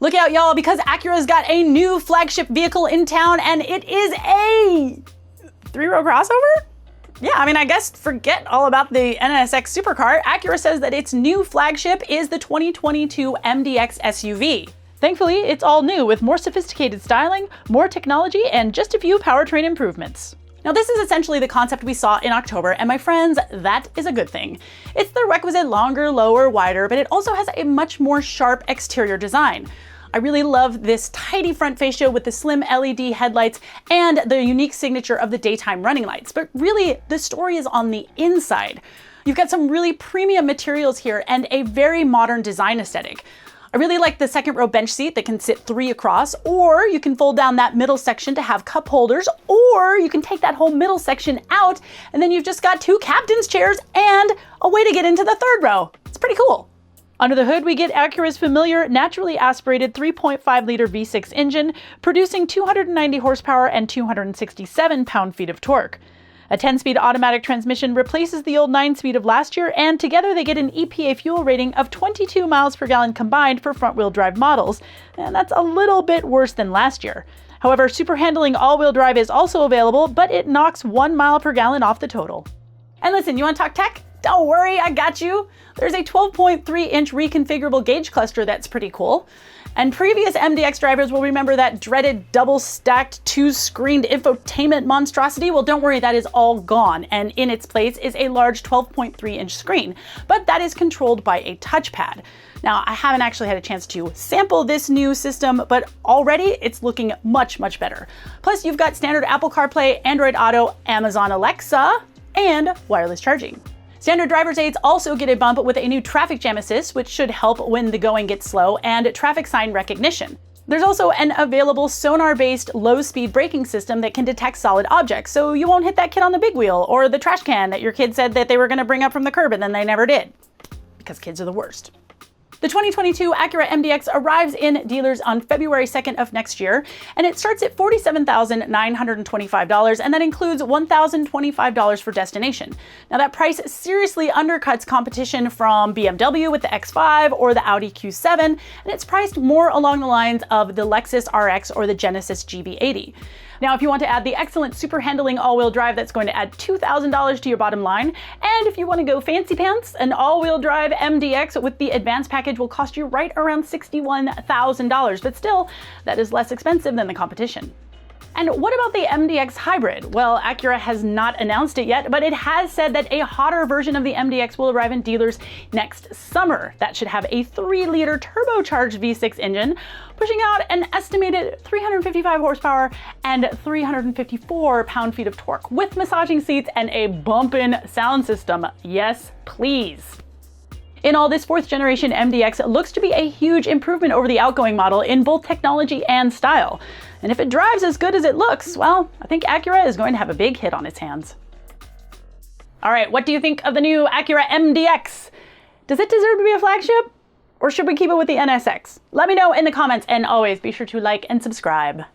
Look out, y'all, because Acura's got a new flagship vehicle in town, and it is a three-row crossover? Yeah, I mean, I guess forget all about the NSX supercar. Acura says that its new flagship is the 2022 MDX SUV. Thankfully, it's all new with more sophisticated styling, more technology, and just a few powertrain improvements. Now, this is essentially the concept we saw in October, and my friends, that is a good thing. It's the requisite longer, lower, wider, but it also has a much more sharp exterior design. I really love this tidy front fascia with the slim LED headlights and the unique signature of the daytime running lights. But really, the story is on the inside. You've got some really premium materials here and a very modern design aesthetic. I really like the second row bench seat that can sit 3 across, or you can fold down that middle section to have cup holders, or you can take that whole middle section out and then you've just got 2 captain's chairs and a way to get into the third row. It's pretty cool. Under the hood, we get Acura's familiar naturally aspirated 3.5-liter V6 engine, producing 290 horsepower and 267 pound-feet of torque. A 10-speed automatic transmission replaces the old 9-speed of last year, and together they get an EPA fuel rating of 22 miles per gallon combined for front-wheel drive models, and that's a little bit worse than last year. However, super handling all-wheel drive is also available, but it knocks 1 mile per gallon off the total. And listen, you want to talk tech? Don't worry, I got you. There's a 12.3-inch reconfigurable gauge cluster that's pretty cool. And previous MDX drivers will remember that dreaded double-stacked 2-screened infotainment monstrosity. Well, don't worry, that is all gone, and in its place is a large 12.3-inch screen, but that is controlled by a touchpad. Now, I haven't actually had a chance to sample this new system, but already it's looking much, much better. Plus, you've got standard Apple CarPlay, Android Auto, Amazon Alexa, and wireless charging. Standard driver's aids also get a bump with a new traffic jam assist, which should help when the going gets slow, and traffic sign recognition. There's also an available sonar-based low-speed braking system that can detect solid objects, so you won't hit that kid on the big wheel or the trash can that your kid said that they were going to bring up from the curb and then they never did. Because kids are the worst. The 2022 Acura MDX arrives in dealers on February 2nd of next year, and it starts at $47,925, and that includes $1,025 for destination. Now that price seriously undercuts competition from BMW with the X5 or the Audi Q7, and it's priced more along the lines of the Lexus RX or the Genesis GB80. Now, if you want to add the excellent super handling all-wheel drive, that's going to add $2,000 to your bottom line. And if you want to go fancy pants, an all-wheel drive MDX with the advanced package will cost you right around $61,000, but still, that is less expensive than the competition. And what about the MDX Hybrid? Well, Acura has not announced it yet, but it has said that a hotter version of the MDX will arrive in dealers next summer. That should have a 3-liter turbocharged V6 engine, pushing out an estimated 355 horsepower and 354 pound-feet of torque, with massaging seats and a bumpin' sound system. Yes, please. In all, this 4th generation MDX looks to be a huge improvement over the outgoing model in both technology and style. And if it drives as good as it looks, well, I think Acura is going to have a big hit on its hands. All right, what do you think of the new Acura MDX? Does it deserve to be a flagship? Or should we keep it with the NSX? Let me know in the comments, and always be sure to like and subscribe.